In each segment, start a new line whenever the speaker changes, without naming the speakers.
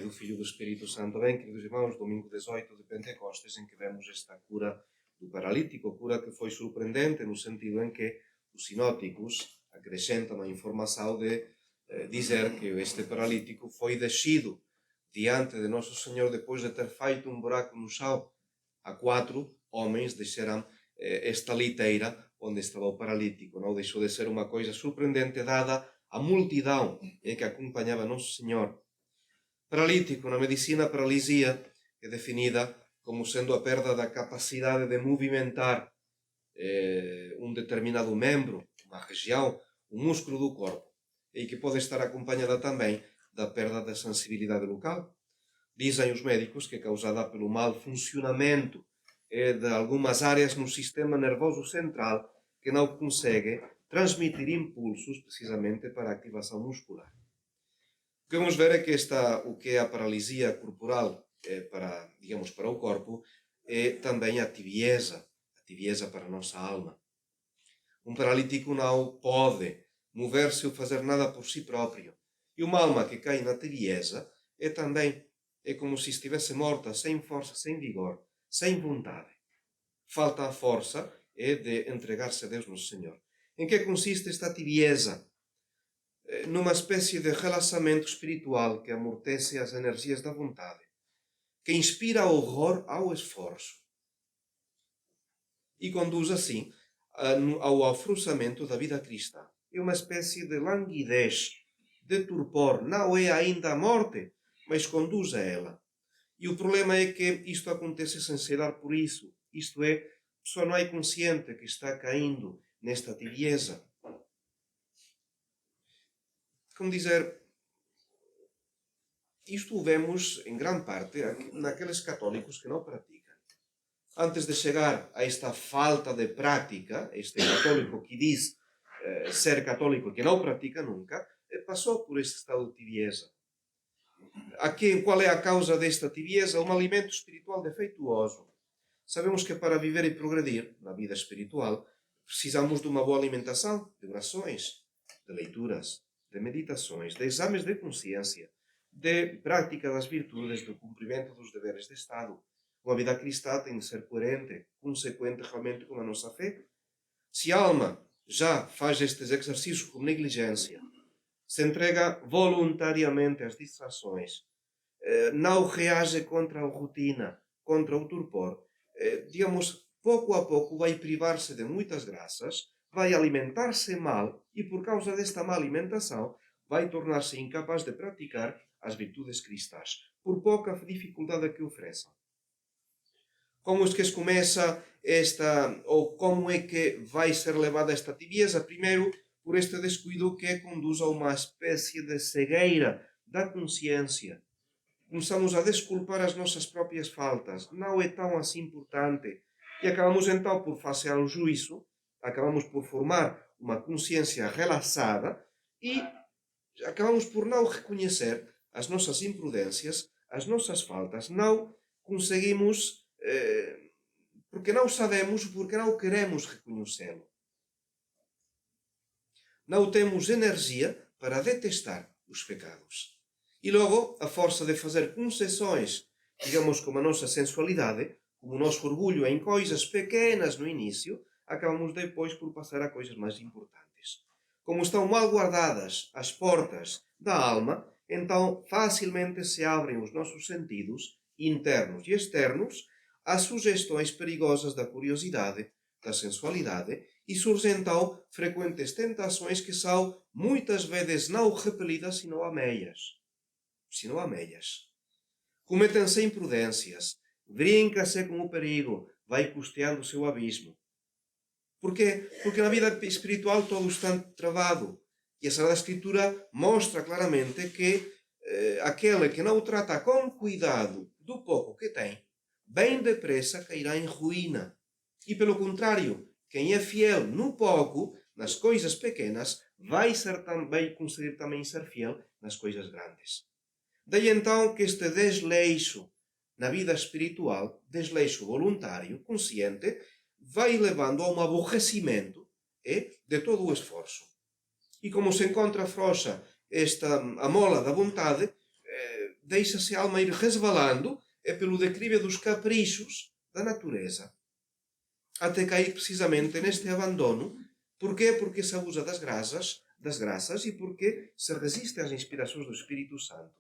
do Filho e do Espírito Santo. Bem, queridos irmãos, domingo 18 de Pentecostes, em que vemos esta cura do paralítico, cura que foi surpreendente no sentido em que os sinóticos acrescentam a informação de dizer que este paralítico foi descido diante de Nosso Senhor depois de ter feito um buraco no chão. A 4 homens desceram esta liteira onde estava o paralítico. Não deixou de ser uma coisa surpreendente dada a multidão que acompanhava Nosso Senhor. Paralítico, na medicina, a paralisia é definida como sendo a perda da capacidade de movimentar um determinado membro, uma região, um músculo do corpo, e que pode estar acompanhada também da perda da sensibilidade local. Dizem os médicos que é causada pelo mau funcionamento de algumas áreas no sistema nervoso central que não consegue transmitir impulsos precisamente para a ativação muscular. O que vamos ver é que o que é a paralisia corporal para o corpo é também a tibieza para a nossa alma. Um paralítico não pode mover-se ou fazer nada por si próprio. E uma alma que cai na tibieza é como se estivesse morta, sem força, sem vigor, sem vontade. Falta a força de entregar-se a Deus Nosso Senhor. Em que consiste esta tibieza? Numa espécie de relaxamento espiritual que amortece as energias da vontade, que inspira horror ao esforço e conduz assim ao afrouxamento da vida cristã. É uma espécie de languidez, de torpor. Não é ainda a morte, mas conduz a ela. E o problema é que isto acontece sem se dar por isso. Isto é, a pessoa não é consciente que está caindo nesta tibieza. Como dizer, isto o vemos em grande parte naqueles católicos que não praticam. Antes de chegar a esta falta de prática, este católico que diz ser católico e que não pratica nunca, passou por este estado de tibieza. Qual é a causa desta tibieza? Um alimento espiritual defeituoso. Sabemos que para viver e progredir na vida espiritual, precisamos de uma boa alimentação, de orações, de leituras, de meditações, de exames de consciência, de prática das virtudes, do cumprimento dos deveres de Estado. Uma vida cristã tem de ser coerente, consequente realmente com a nossa fé. Se a alma já faz estes exercícios com negligência, se entrega voluntariamente às distrações, não reage contra a rotina, contra o torpor, pouco a pouco vai privar-se de muitas graças, vai alimentar-se mal e por causa desta má alimentação vai tornar-se incapaz de praticar as virtudes cristãs, por pouca dificuldade que ofereçam. Como é que começa ou como é que vai ser levada esta tibieza? Primeiro, por este descuido que conduz a uma espécie de cegueira da consciência. Começamos a desculpar as nossas próprias faltas. Não é tão assim importante. E acabamos então por fazer o juízo, acabamos por formar uma consciência relaxada e acabamos por não reconhecer as nossas imprudências, as nossas faltas. Não conseguimos, porque não sabemos, porque não queremos reconhecê-lo. Não temos energia para detestar os pecados. E logo, a força de fazer concessões, digamos como a nossa sensualidade, como o nosso orgulho em coisas pequenas no início, acabamos depois por passar a coisas mais importantes. Como estão mal guardadas as portas da alma, então facilmente se abrem os nossos sentidos, internos e externos, às sugestões perigosas da curiosidade, da sensualidade, e surgem então frequentes tentações que são muitas vezes não repelidas, senão ameias. Cometem-se imprudências, brinca-se com o perigo, vai custeando o seu abismo. Porquê? Porque na vida espiritual todo está travado. E a Sagrada Escritura mostra claramente que aquele que não trata com cuidado do pouco que tem, bem depressa cairá em ruína. E pelo contrário, quem é fiel no pouco, nas coisas pequenas, vai conseguir também ser fiel nas coisas grandes. Daí então que este desleixo na vida espiritual, desleixo voluntário, consciente, vai levando a um aborrecimento de todo o esforço. E como se encontra frouxa a mola da vontade, deixa-se a alma ir resvalando pelo declive dos caprichos da natureza, até cair precisamente neste abandono. Porquê? Porque se abusa das graças e porque se resiste às inspirações do Espírito Santo.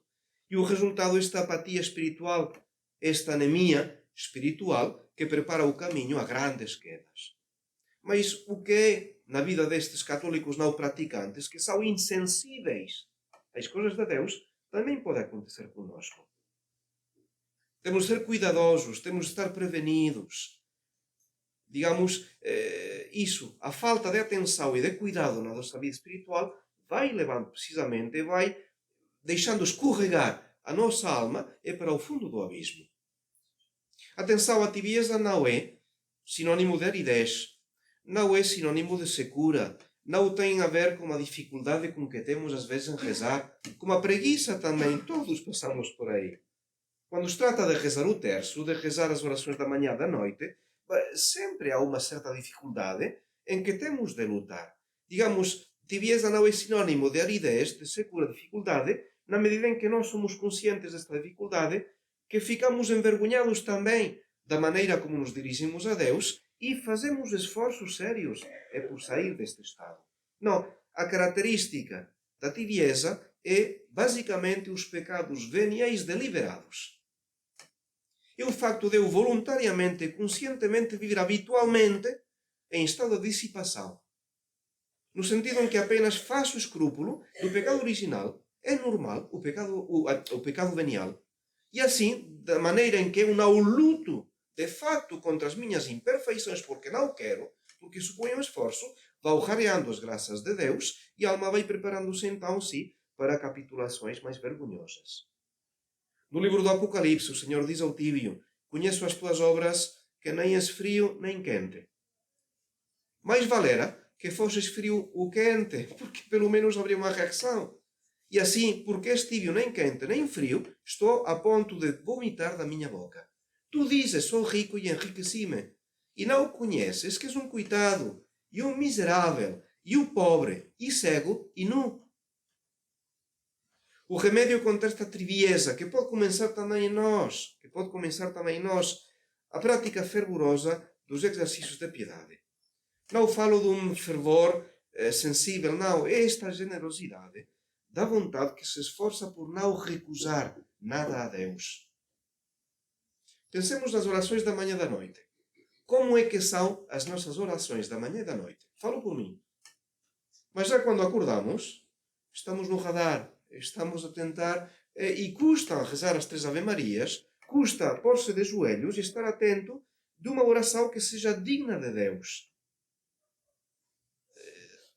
E o resultado é esta apatia espiritual, esta anemia espiritual que prepara o caminho a grandes quedas. Mas o que é na vida destes católicos não praticantes, que são insensíveis às coisas de Deus, também pode acontecer conosco. Temos de ser cuidadosos, temos de estar prevenidos. Digamos, isso, a falta de atenção e de cuidado na nossa vida espiritual vai levando precisamente, vai deixando escorregar a nossa alma para o fundo do abismo. Atenção, a tibieza não é sinónimo de aridez, não é sinónimo de secura, não tem a ver com a dificuldade com que temos às vezes em rezar, com a preguiça também, todos passamos por aí. Quando se trata de rezar o terço, de rezar as orações da manhã e da noite, sempre há uma certa dificuldade em que temos de lutar. Digamos, tibieza não é sinónimo de aridez, de secura, dificuldade, na medida em que nós somos conscientes desta dificuldade, que ficamos envergonhados também da maneira como nos dirigimos a Deus e fazemos esforços sérios por sair deste estado. Não, a característica da tibieza é basicamente os pecados veniais deliberados. É o facto de eu voluntariamente e conscientemente viver habitualmente em estado de dissipação. No sentido em que apenas faço escrúpulo do pecado original, é normal, o pecado venial. E assim, da maneira em que eu não luto de facto contra as minhas imperfeições porque não quero, porque suponho um esforço, vou rareando as graças de Deus e a alma vai preparando-se então, sim, para capitulações mais vergonhosas. No livro do Apocalipse, o Senhor diz ao Tíbio: conheço as tuas obras, que nem és frio nem quente. Mais valera que fosses frio ou quente, porque pelo menos haveria uma reação. E assim, porque és tíbio nem quente nem frio, estou a ponto de vomitar da minha boca. Tu dizes, sou rico e enriqueci-me, e não o conheces que és um coitado, e um miserável, e um pobre, e cego, e nu. O remédio contra esta tibieza, que pode começar também em nós, a prática fervorosa dos exercícios de piedade. Não falo de um fervor sensível, não, é esta generosidade da vontade que se esforça por não recusar nada a Deus. Pensemos nas orações da manhã e da noite. Como é que são as nossas orações da manhã e da noite? Falo por mim. Mas já quando acordamos, estamos no radar, estamos a tentar, e custa rezar as 3 Ave-Marias, custa pôr-se de joelhos e estar atento de uma oração que seja digna de Deus.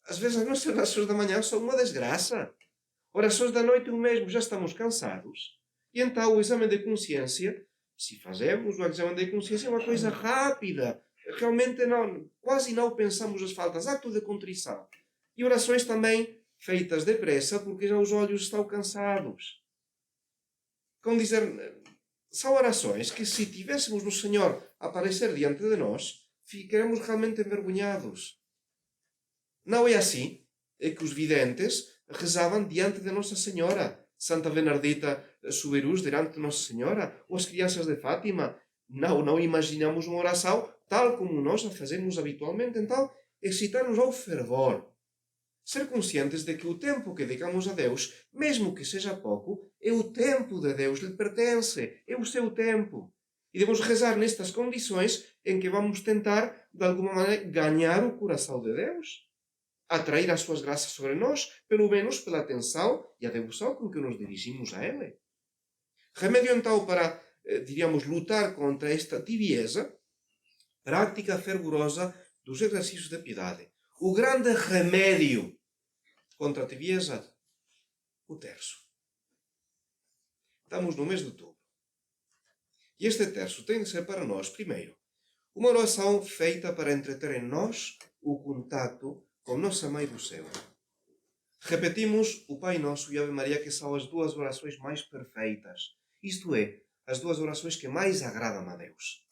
Às vezes as nossas orações da manhã são uma desgraça. Orações da noite o mesmo, já estamos cansados. E então o exame de consciência, se fazemos o exame de consciência, é uma coisa rápida. Realmente não, quase não pensamos as faltas. Acto de contrição. E orações também feitas depressa, porque já os olhos estão cansados. Como dizer, são orações que se tivéssemos no Senhor aparecer diante de nós, ficaremos realmente envergonhados. Não é assim. É que os videntes rezavam diante de Nossa Senhora. Santa Bernardita Soberus diante de Nossa Senhora. Ou as crianças de Fátima. Não imaginamos uma oração tal como nós a fazemos habitualmente. Então, excitar-nos ao fervor. Ser conscientes de que o tempo que dedicamos a Deus, mesmo que seja pouco, é o tempo de Deus, lhe pertence, é o seu tempo. E devemos rezar nestas condições em que vamos tentar, de alguma maneira, ganhar o coração de Deus. Atrair as suas graças sobre nós, pelo menos pela atenção e a devoção com que nos dirigimos a Ele. Remédio então para, diríamos, lutar contra esta tibieza, prática fervorosa dos exercícios de piedade. O grande remédio contra a tibieza, o terço. Estamos no mês de outubro. E este terço tem de ser para nós, primeiro, uma oração feita para entreter em nós o contato com Nossa Mãe do Céu. Repetimos o Pai Nosso e a Ave Maria, que são as 2 orações mais perfeitas. Isto é, as 2 orações que mais agradam a Deus.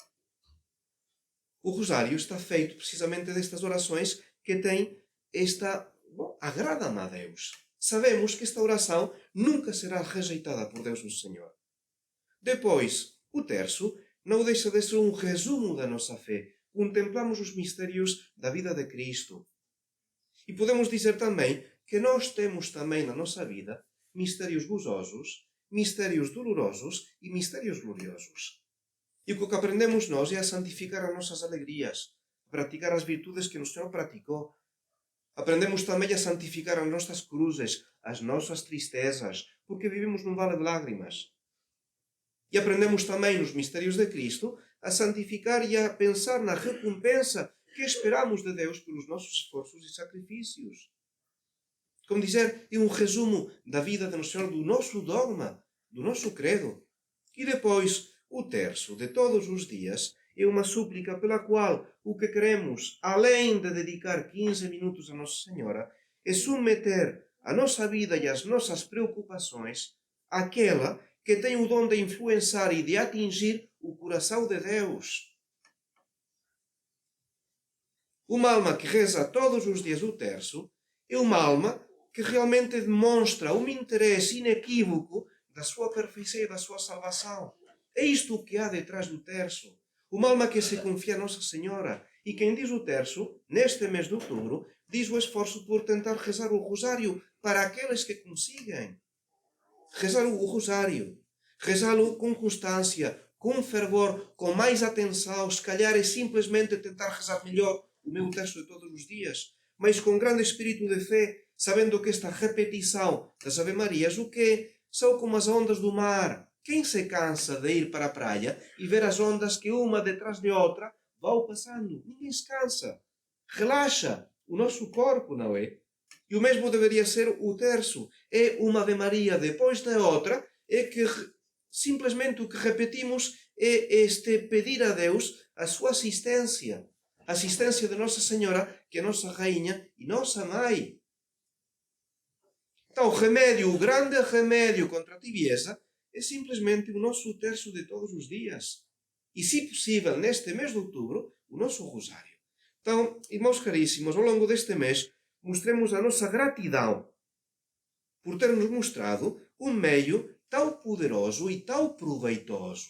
O Rosário está feito precisamente destas orações que têm esta... agradam a Deus. sabemos que esta oração nunca será rejeitada por Deus o Senhor. Depois, o terço não deixa de ser um resumo da nossa fé. Contemplamos os mistérios da vida de Cristo. E podemos dizer também que nós temos também na nossa vida mistérios gozosos, mistérios dolorosos e mistérios gloriosos. E o que aprendemos nós é a santificar as nossas alegrias, a praticar as virtudes que o Senhor praticou. Aprendemos também a santificar as nossas cruzes, as nossas tristezas, porque vivemos num vale de lágrimas. E aprendemos também nos mistérios de Cristo a santificar e a pensar na recompensa que esperamos de Deus pelos nossos esforços e sacrifícios. Como dizer, é um resumo da vida do Senhor, do nosso dogma, do nosso credo. E depois, o terço de todos os dias é uma súplica pela qual o que queremos, além de dedicar 15 minutos a Nossa Senhora, é submeter a nossa vida e as nossas preocupações àquela que tem o dom de influenciar e de atingir o coração de Deus. Uma alma que reza todos os dias o terço é uma alma que realmente demonstra um interesse inequívoco da sua perfeição e da sua salvação. É isto que há detrás do terço. Uma alma que se confia a Nossa Senhora. E quem diz o terço, neste mês de outubro, diz o esforço por tentar rezar o rosário para aqueles que consigam. Rezar o rosário. Rezá-lo com constância, com fervor, com mais atenção. Se calhar é simplesmente tentar rezar melhor o meu terço de todos os dias, mas com grande espírito de fé, sabendo que esta repetição das Ave Marias, o que são como as ondas do mar. Quem se cansa de ir para a praia e ver as ondas que uma detrás de outra vão passando? Ninguém se cansa. Relaxa o nosso corpo, não é? E o mesmo deveria ser o terço. É uma Ave Maria depois da outra, é que simplesmente o que repetimos é este pedir a Deus a sua assistência. A assistência de Nossa Senhora, que é nossa Rainha e nossa Mãe. Então, o grande remédio contra a tibieza é simplesmente o nosso terço de todos os dias. E, se possível, neste mês de outubro, o nosso rosário. Então, irmãos caríssimos, ao longo deste mês, mostremos a nossa gratidão por ter-nos mostrado um meio tão poderoso e tão proveitoso.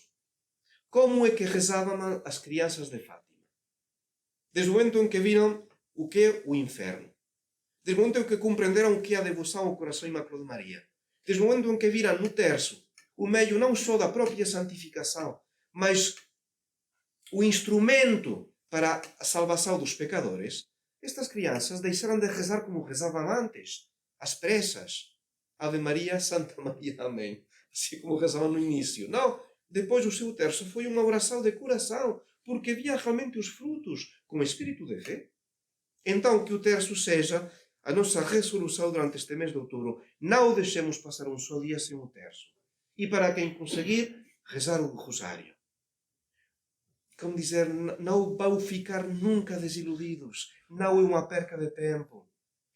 Como é que rezavam as crianças de Fátima? Desde o momento em que viram o que é o inferno. Desde o momento em que compreenderam o que é a devoção ao coração imaculado de Maria. Desde o momento em que viram no terço o meio não só da própria santificação, mas o instrumento para a salvação dos pecadores, estas crianças deixaram de rezar como rezavam antes, às pressas. Ave Maria, Santa Maria, Amém. Assim como rezavam no início. Não, depois o seu terço foi uma oração de coração, porque via realmente os frutos com espírito de fé. Então, que o terço seja a nossa resolução durante este mês de outubro. Não deixemos passar um só dia sem o terço. E para quem conseguir, rezar o rosário. Como dizer, não vão ficar nunca desiludidos. Não é uma perca de tempo.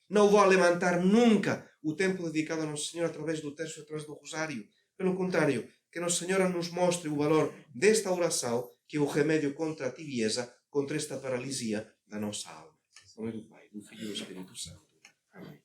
Não vão levantar nunca o tempo dedicado a Nossa Senhora através do terço e através do rosário. Pelo contrário, que Nossa Senhora nos mostre o valor desta oração, que é o remédio contra a tibieza, contra esta paralisia da nossa alma. Em nome do Pai, do Filho e do Espírito Santo. Amém.